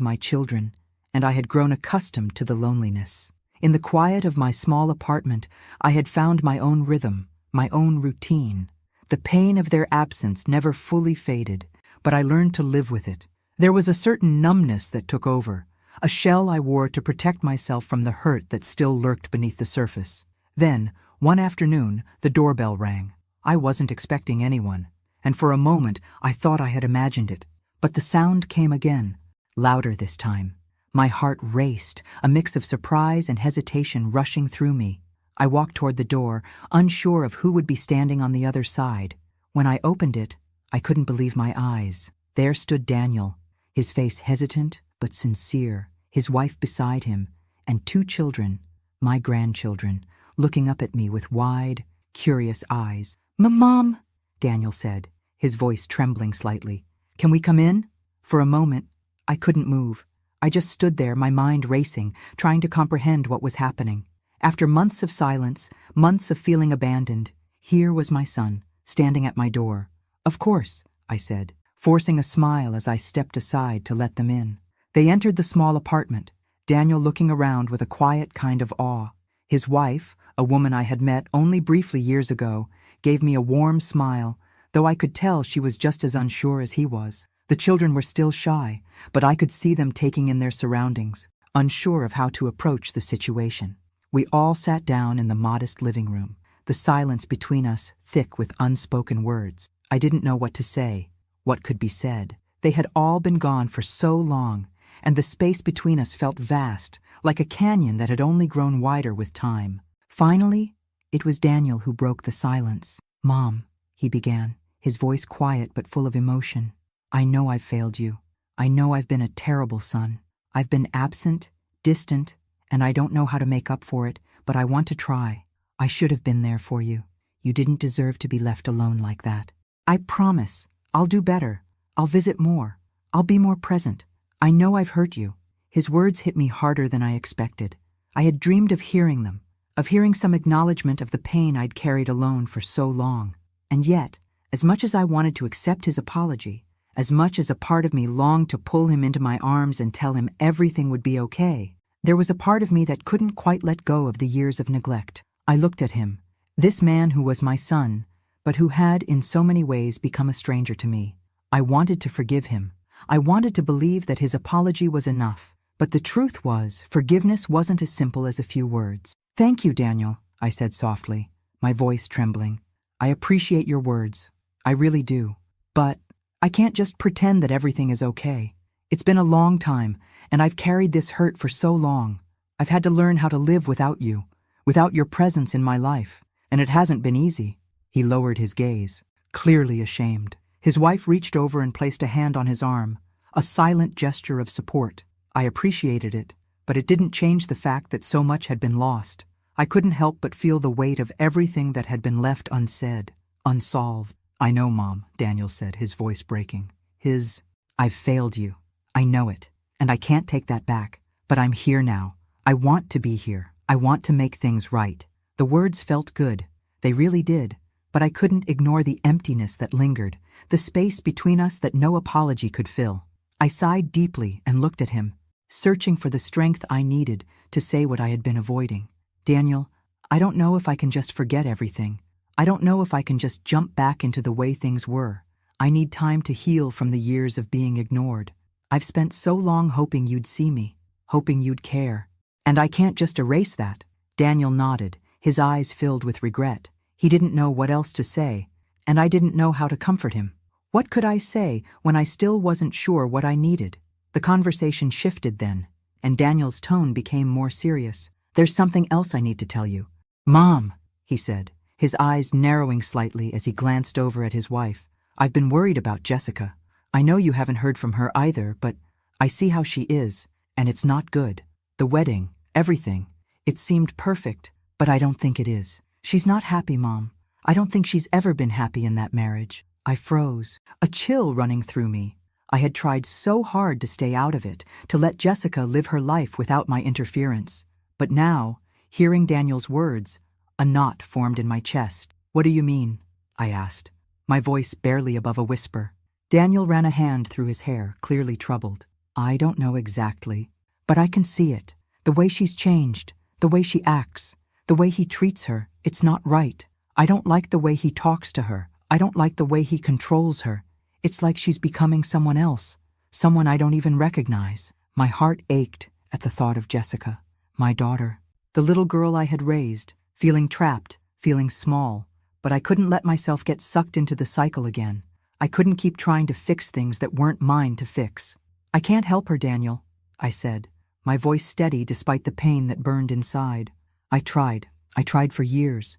my children, and I had grown accustomed to the loneliness. In the quiet of my small apartment, I had found my own rhythm, my own routine. The pain of their absence never fully faded, but I learned to live with it. There was a certain numbness that took over, a shell I wore to protect myself from the hurt that still lurked beneath the surface. Then, one afternoon, the doorbell rang. I wasn't expecting anyone, and for a moment I thought I had imagined it. But the sound came again, louder this time. My heart raced, a mix of surprise and hesitation rushing through me. I walked toward the door, unsure of who would be standing on the other side. When I opened it, I couldn't believe my eyes. There stood Daniel, his face hesitant but sincere, his wife beside him, and 2 children, my grandchildren, looking up at me with wide, curious eyes. "Mom," Daniel said, his voice trembling slightly. "Can we come in?" For a moment, I couldn't move. I just stood there, my mind racing, trying to comprehend what was happening. After months of silence, months of feeling abandoned, here was my son, standing at my door. "Of course," I said, forcing a smile as I stepped aside to let them in. They entered the small apartment, Daniel looking around with a quiet kind of awe. His wife, a woman I had met only briefly years ago, gave me a warm smile, though I could tell she was just as unsure as he was. The children were still shy, but I could see them taking in their surroundings, unsure of how to approach the situation. We all sat down in the modest living room, the silence between us thick with unspoken words. I didn't know what to say, what could be said. They had all been gone for so long, and the space between us felt vast, like a canyon that had only grown wider with time. Finally, it was Daniel who broke the silence. "Mom," he began, his voice quiet but full of emotion. "I know I've failed you. I know I've been a terrible son. I've been absent, distant, and I don't know how to make up for it, but I want to try. I should have been there for you. You didn't deserve to be left alone like that. I promise, I'll do better. I'll visit more. I'll be more present. I know I've hurt you." His words hit me harder than I expected. I had dreamed of hearing them, of hearing some acknowledgement of the pain I'd carried alone for so long. And yet, as much as I wanted to accept his apology, as much as a part of me longed to pull him into my arms and tell him everything would be okay, there was a part of me that couldn't quite let go of the years of neglect. I looked at him, this man who was my son, but who had in so many ways become a stranger to me. I wanted to forgive him. I wanted to believe that his apology was enough. But the truth was, forgiveness wasn't as simple as a few words. "Thank you, Daniel," I said softly, my voice trembling. "I appreciate your words. I really do. But I can't just pretend that everything is okay. It's been a long time, and I've carried this hurt for so long. I've had to learn how to live without you, without your presence in my life, and it hasn't been easy." He lowered his gaze, clearly ashamed. His wife reached over and placed a hand on his arm, a silent gesture of support. I appreciated it, but it didn't change the fact that so much had been lost. I couldn't help but feel the weight of everything that had been left unsaid, unsolved. "I know, Mom," Daniel said, his voice breaking. "I've failed you. I know it, and I can't take that back. But I'm here now. I want to be here. I want to make things right." The words felt good. They really did. But I couldn't ignore the emptiness that lingered, the space between us that no apology could fill. I sighed deeply and looked at him, searching for the strength I needed to say what I had been avoiding. "Daniel, I don't know if I can just forget everything. I don't know if I can just jump back into the way things were. I need time to heal from the years of being ignored. I've spent so long hoping you'd see me, hoping you'd care. And I can't just erase that." Daniel nodded, his eyes filled with regret. He didn't know what else to say, and I didn't know how to comfort him. What could I say when I still wasn't sure what I needed? The conversation shifted then, and Daniel's tone became more serious. "There's something else I need to tell you." "Mom," he said, his eyes narrowing slightly as he glanced over at his wife. "I've been worried about Jessica. I know you haven't heard from her either, but I see how she is, and it's not good. The wedding, everything, it seemed perfect, but I don't think it is. She's not happy, Mom. I don't think she's ever been happy in that marriage." I froze, a chill running through me. I had tried so hard to stay out of it, to let Jessica live her life without my interference. But now, hearing Daniel's words, a knot formed in my chest. "What do you mean?" I asked, my voice barely above a whisper. Daniel ran a hand through his hair, clearly troubled. "I don't know exactly, but I can see it. The way she's changed, the way she acts, the way he treats her, it's not right. I don't like the way he talks to her. I don't like the way he controls her. It's like she's becoming someone else, someone I don't even recognize." My heart ached at the thought of Jessica, my daughter, the little girl I had raised, feeling trapped, feeling small. But I couldn't let myself get sucked into the cycle again. I couldn't keep trying to fix things that weren't mine to fix. "I can't help her, Daniel," I said, my voice steady despite the pain that burned inside. I tried for years,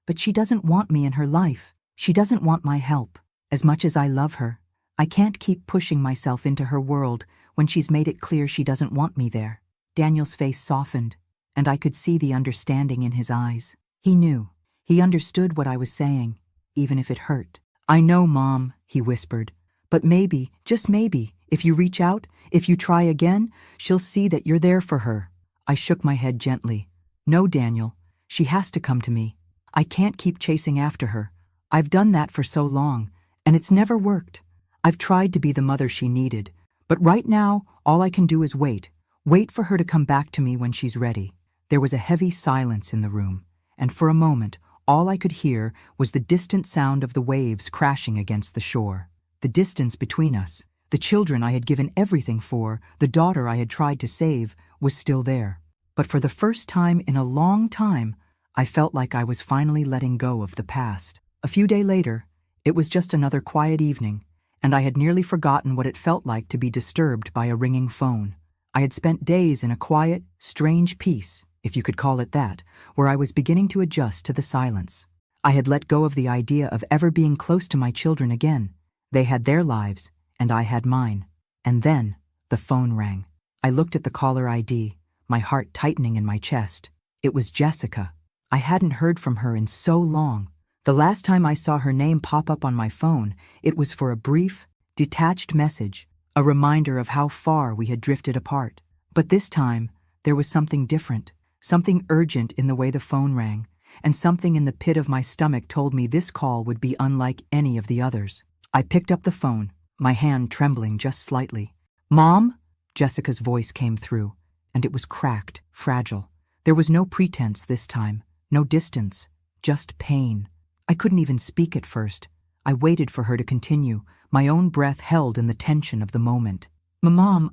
but she doesn't want me in her life. She doesn't want my help. As much as I love her, I can't keep pushing myself into her world when she's made it clear she doesn't want me there." Daniel's face softened, and I could see the understanding in his eyes. He knew. He understood what I was saying, even if it hurt. "I know, Mom," he whispered, "but maybe, just maybe, if you reach out, if you try again, she'll see that you're there for her." I shook my head gently. "No, Daniel, she has to come to me. I can't keep chasing after her. I've done that for so long, and it's never worked. I've tried to be the mother she needed, but right now, all I can do is wait Wait for her to come back to me when she's ready." There was a heavy silence in the room, and for a moment, all I could hear was the distant sound of the waves crashing against the shore. The distance between us, the children I had given everything for, the daughter I had tried to save, was still there. But for the first time in a long time, I felt like I was finally letting go of the past. A few days later, it was just another quiet evening, and I had nearly forgotten what it felt like to be disturbed by a ringing phone. I had spent days in a quiet, strange peace, if you could call it that, where I was beginning to adjust to the silence. I had let go of the idea of ever being close to my children again. They had their lives, and I had mine. And then, the phone rang. I looked at the caller ID, my heart tightening in my chest. It was Jessica. I hadn't heard from her in so long. The last time I saw her name pop up on my phone, it was for a brief, detached message, a reminder of how far we had drifted apart. But this time, there was something different, something urgent in the way the phone rang, and something in the pit of my stomach told me this call would be unlike any of the others. I picked up the phone, my hand trembling just slightly. "Mom?" Jessica's voice came through, and it was cracked, fragile. There was no pretense this time, no distance, just pain. I couldn't even speak at first. I waited for her to continue, my own breath held in the tension of the moment. "Mom,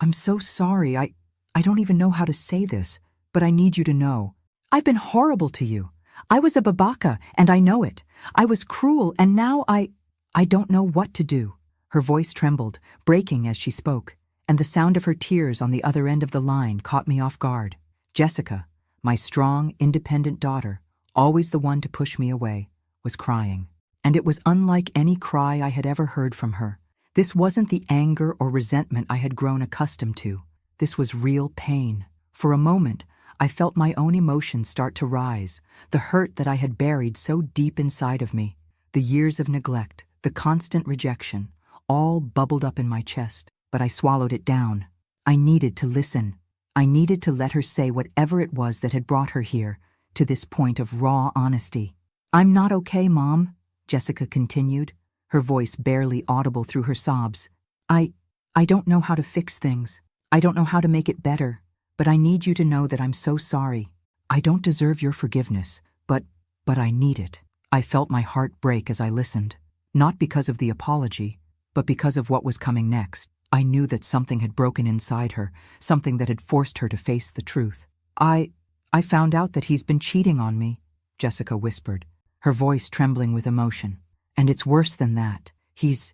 I'm so sorry. I don't even know how to say this, but I need you to know. I've been horrible to you. I was a babaka, and I know it. I was cruel, and now I don't know what to do." Her voice trembled, breaking as she spoke, and the sound of her tears on the other end of the line caught me off guard. Jessica, my strong, independent daughter, always the one to push me away, was crying. And it was unlike any cry I had ever heard from her. This wasn't the anger or resentment I had grown accustomed to. This was real pain. For a moment, I felt my own emotions start to rise, the hurt that I had buried so deep inside of me, the years of neglect, the constant rejection, all bubbled up in my chest, but I swallowed it down. I needed to listen. I needed to let her say whatever it was that had brought her here, to this point of raw honesty. "I'm not okay, Mom," Jessica continued, her voice barely audible through her sobs. I don't know how to fix things. I don't know how to make it better, but I need you to know that I'm so sorry. I don't deserve your forgiveness, but I need it." I felt my heart break as I listened, not because of the apology, but because of what was coming next. I knew that something had broken inside her, something that had forced her to face the truth. I found out that he's been cheating on me," Jessica whispered, her voice trembling with emotion. "And it's worse than that. He's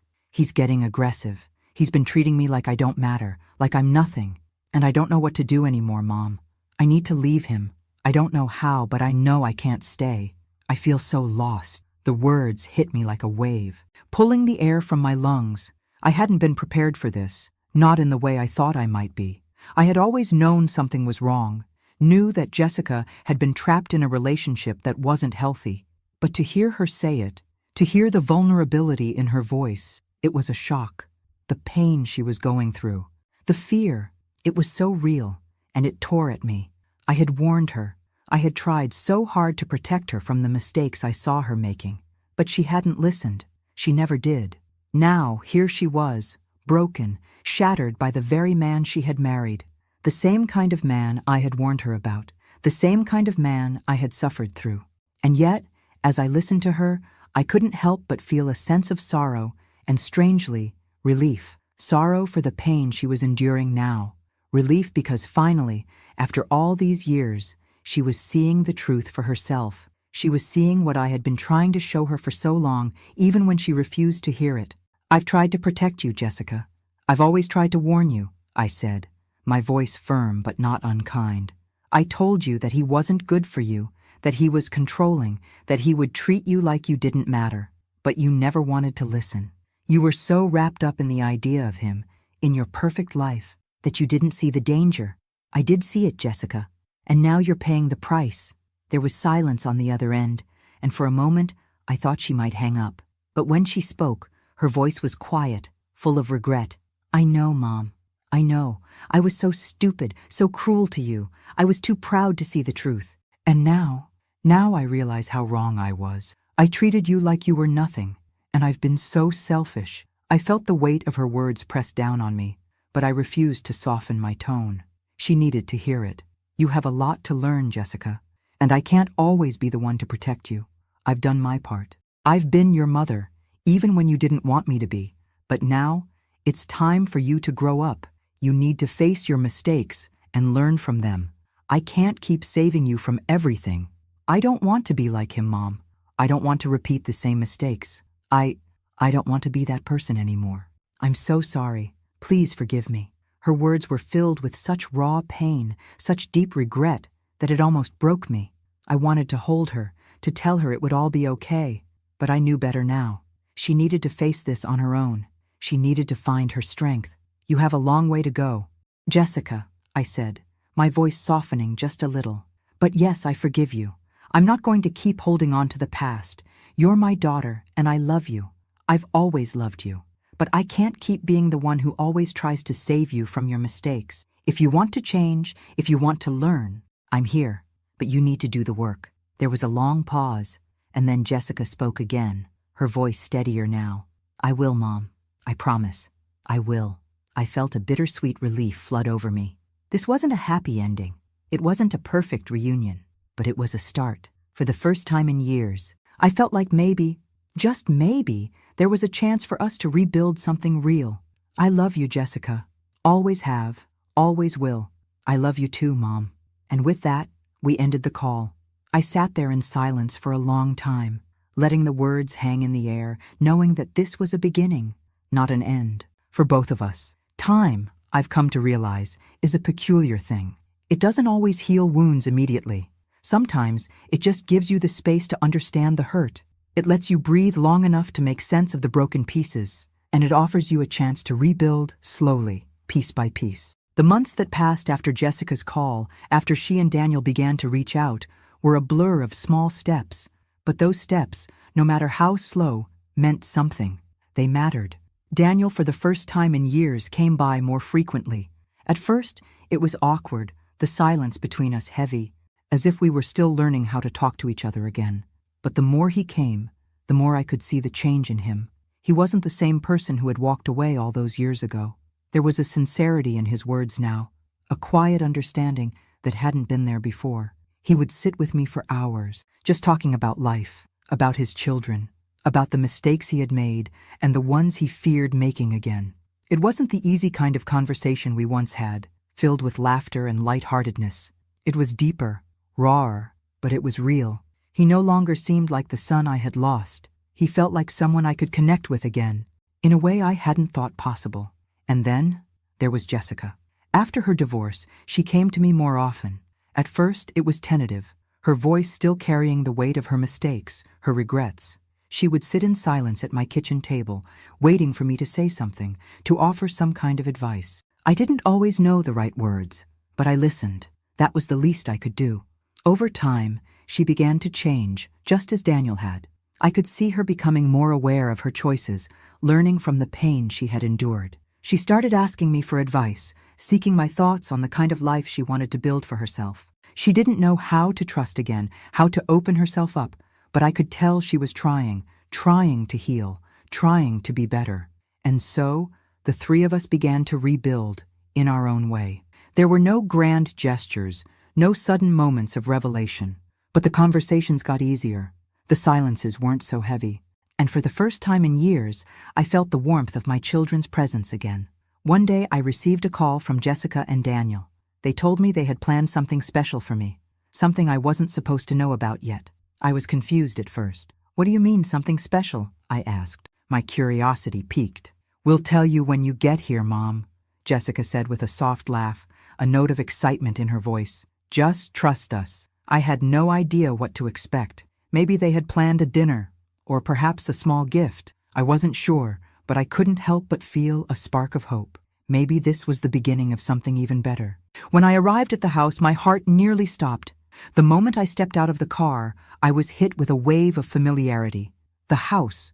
getting aggressive. He's been treating me like I don't matter, like I'm nothing. And I don't know what to do anymore, Mom. I need to leave him. I don't know how, but I know I can't stay. I feel so lost." The words hit me like a wave, pulling the air from my lungs. I hadn't been prepared for this, not in the way I thought I might be. I had always known something was wrong, knew that Jessica had been trapped in a relationship that wasn't healthy. But to hear her say it, to hear the vulnerability in her voice, it was a shock. The pain she was going through, the fear, it was so real, and it tore at me. I had warned her. I had tried so hard to protect her from the mistakes I saw her making, but she hadn't listened. She never did. Now, here she was, broken, shattered by the very man she had married, the same kind of man I had warned her about, the same kind of man I had suffered through. And yet, as I listened to her, I couldn't help but feel a sense of sorrow and, strangely, relief. Sorrow for the pain she was enduring now. Relief because finally, after all these years, she was seeing the truth for herself. She was seeing what I had been trying to show her for so long, even when she refused to hear it. "I've tried to protect you, Jessica. I've always tried to warn you," I said, my voice firm but not unkind. "I told you that he wasn't good for you, that he was controlling, that he would treat you like you didn't matter. But you never wanted to listen. You were so wrapped up in the idea of him, in your perfect life, that you didn't see the danger. I did see it, Jessica, and now you're paying the price." There was silence on the other end, and for a moment I thought she might hang up. But when she spoke, her voice was quiet, full of regret. "I know, Mom. I know. I was so stupid, so cruel to you. I was too proud to see the truth. And now I realize how wrong I was. I treated you like you were nothing, and I've been so selfish." I felt the weight of her words press down on me, but I refused to soften my tone. She needed to hear it. You have a lot to learn, Jessica, and I can't always be the one to protect you. I've done my part. I've been your mother, even when you didn't want me to be. But now, it's time for you to grow up. You need to face your mistakes and learn from them. I can't keep saving you from everything. I don't want to be like him, Mom. I don't want to repeat the same mistakes. I don't want to be that person anymore. I'm so sorry. Please forgive me. Her words were filled with such raw pain, such deep regret, that it almost broke me. I wanted to hold her, to tell her it would all be okay, but I knew better now. She needed to face this on her own. She needed to find her strength. You have a long way to go. Jessica, I said, my voice softening just a little. But yes, I forgive you. I'm not going to keep holding on to the past. You're my daughter, and I love you. I've always loved you. But I can't keep being the one who always tries to save you from your mistakes. If you want to change, if you want to learn, I'm here. But you need to do the work. There was a long pause, and then Jessica spoke again, her voice steadier now. I will, Mom. I promise. I will. I felt a bittersweet relief flood over me. This wasn't a happy ending. It wasn't a perfect reunion, but it was a start. For the first time in years, I felt like maybe, just maybe, there was a chance for us to rebuild something real. I love you, Jessica. Always have, always will. I love you too, Mom. And with that, we ended the call. I sat there in silence for a long time, letting the words hang in the air, knowing that this was a beginning, not an end, for both of us. Time, I've come to realize, is a peculiar thing. It doesn't always heal wounds immediately. Sometimes it just gives you the space to understand the hurt. It lets you breathe long enough to make sense of the broken pieces, and it offers you a chance to rebuild slowly, piece by piece. The months that passed after Jessica's call, after she and Daniel began to reach out, were a blur of small steps. But those steps, no matter how slow, meant something. They mattered. Daniel, for the first time in years, came by more frequently. At first, it was awkward, the silence between us heavy, as if we were still learning how to talk to each other again. But the more he came, the more I could see the change in him. He wasn't the same person who had walked away all those years ago. There was a sincerity in his words now, a quiet understanding that hadn't been there before. He would sit with me for hours, just talking about life, about his children, about the mistakes he had made and the ones he feared making again. It wasn't the easy kind of conversation we once had, filled with laughter and lightheartedness. It was deeper, rawer, but it was real. He no longer seemed like the son I had lost. He felt like someone I could connect with again, in a way I hadn't thought possible. And then, there was Jessica. After her divorce, she came to me more often. At first, it was tentative, her voice still carrying the weight of her mistakes, her regrets. She would sit in silence at my kitchen table, waiting for me to say something, to offer some kind of advice. I didn't always know the right words, but I listened. That was the least I could do. Over time, she began to change, just as Daniel had. I could see her becoming more aware of her choices, learning from the pain she had endured. She started asking me for advice, seeking my thoughts on the kind of life she wanted to build for herself. She didn't know how to trust again, how to open herself up, but I could tell she was trying to heal, trying to be better. And so, the three of us began to rebuild, in our own way. There were no grand gestures, no sudden moments of revelation. But the conversations got easier. The silences weren't so heavy. And for the first time in years, I felt the warmth of my children's presence again. One day, I received a call from Jessica and Daniel. They told me they had planned something special for me, something I wasn't supposed to know about yet. I was confused at first. What do you mean, something special? I asked. My curiosity piqued. We'll tell you when you get here, Mom, Jessica said with a soft laugh, a note of excitement in her voice. Just trust us. I had no idea what to expect. Maybe they had planned a dinner, or perhaps a small gift. I wasn't sure, but I couldn't help but feel a spark of hope. Maybe this was the beginning of something even better. When I arrived at the house, my heart nearly stopped. The moment I stepped out of the car, I was hit with a wave of familiarity. The house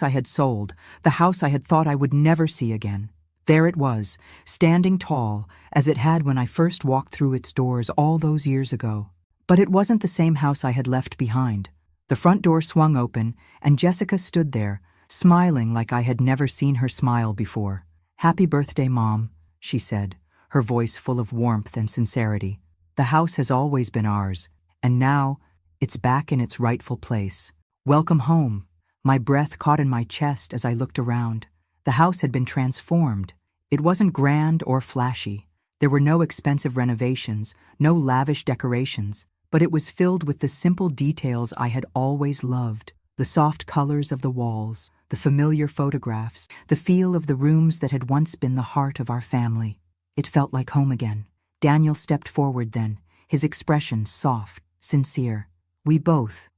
I had sold, the house I had thought I would never see again. There it was, standing tall, as it had when I first walked through its doors all those years ago. But it wasn't the same house I had left behind. The front door swung open, and Jessica stood there, smiling like I had never seen her smile before. Happy birthday, Mom, she said, her voice full of warmth and sincerity. "The house has always been ours, and now it's back in its rightful place. Welcome home." My breath caught in my chest as I looked around. The house had been transformed. It wasn't grand or flashy. There were no expensive renovations, no lavish decorations, but it was filled with the simple details I had always loved. The soft colors of the walls, the familiar photographs, the feel of the rooms that had once been the heart of our family. It felt like home again. Daniel stepped forward then, his expression soft, sincere. We both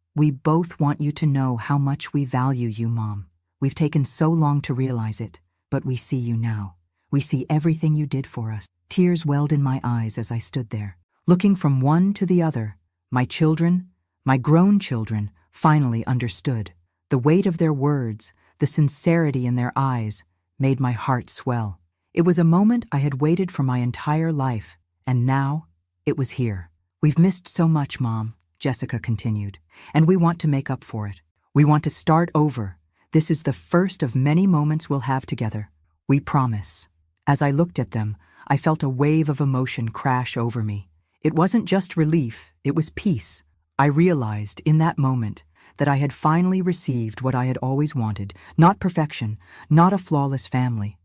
want you to know how much we value you, Mom. We've taken so long to realize it, but we see you now. We see everything you did for us." Tears welled in my eyes as I stood there, looking from one to the other. My children, my grown children, finally understood. The weight of their words, the sincerity in their eyes, made my heart swell. It was a moment I had waited for my entire life, and now it was here. "We've missed so much, Mom," Jessica continued, "and we want to make up for it. We want to start over. This is the first of many moments we'll have together. We promise." As I looked at them, I felt a wave of emotion crash over me. It wasn't just relief, it was peace. I realized in that moment that I had finally received what I had always wanted, not perfection, not a flawless family,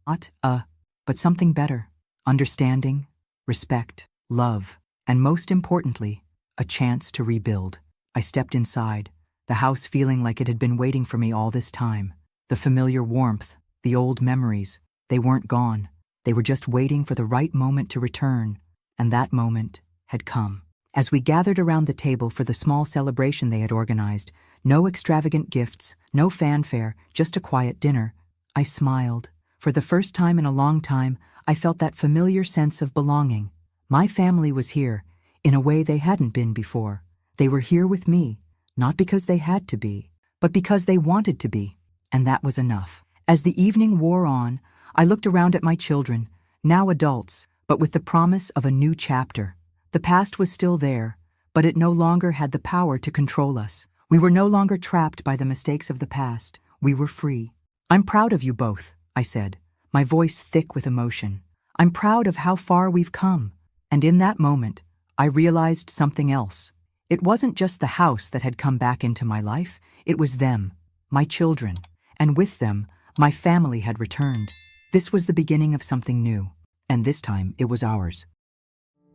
but something better. Understanding, respect, love, and most importantly, a chance to rebuild. I stepped inside, the house feeling like it had been waiting for me all this time. The familiar warmth, the old memories, they weren't gone. They were just waiting for the right moment to return, and that moment had come. As we gathered around the table for the small celebration they had organized, no extravagant gifts, no fanfare, just a quiet dinner, I smiled. For the first time in a long time, I felt that familiar sense of belonging. My family was here, in a way they hadn't been before. They were here with me, not because they had to be, but because they wanted to be, and that was enough. As the evening wore on, I looked around at my children, now adults, but with the promise of a new chapter. The past was still there, but it no longer had the power to control us. We were no longer trapped by the mistakes of the past. We were free. "I'm proud of you both," I said, my voice thick with emotion. "I'm proud of how far we've come." And in that moment, I realized something else. It wasn't just the house that had come back into my life, it was them, my children, and with them, my family had returned. This was the beginning of something new, and this time it was ours.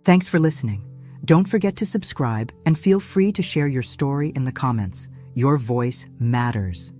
Thanks for listening. Don't forget to subscribe and feel free to share your story in the comments. Your voice matters.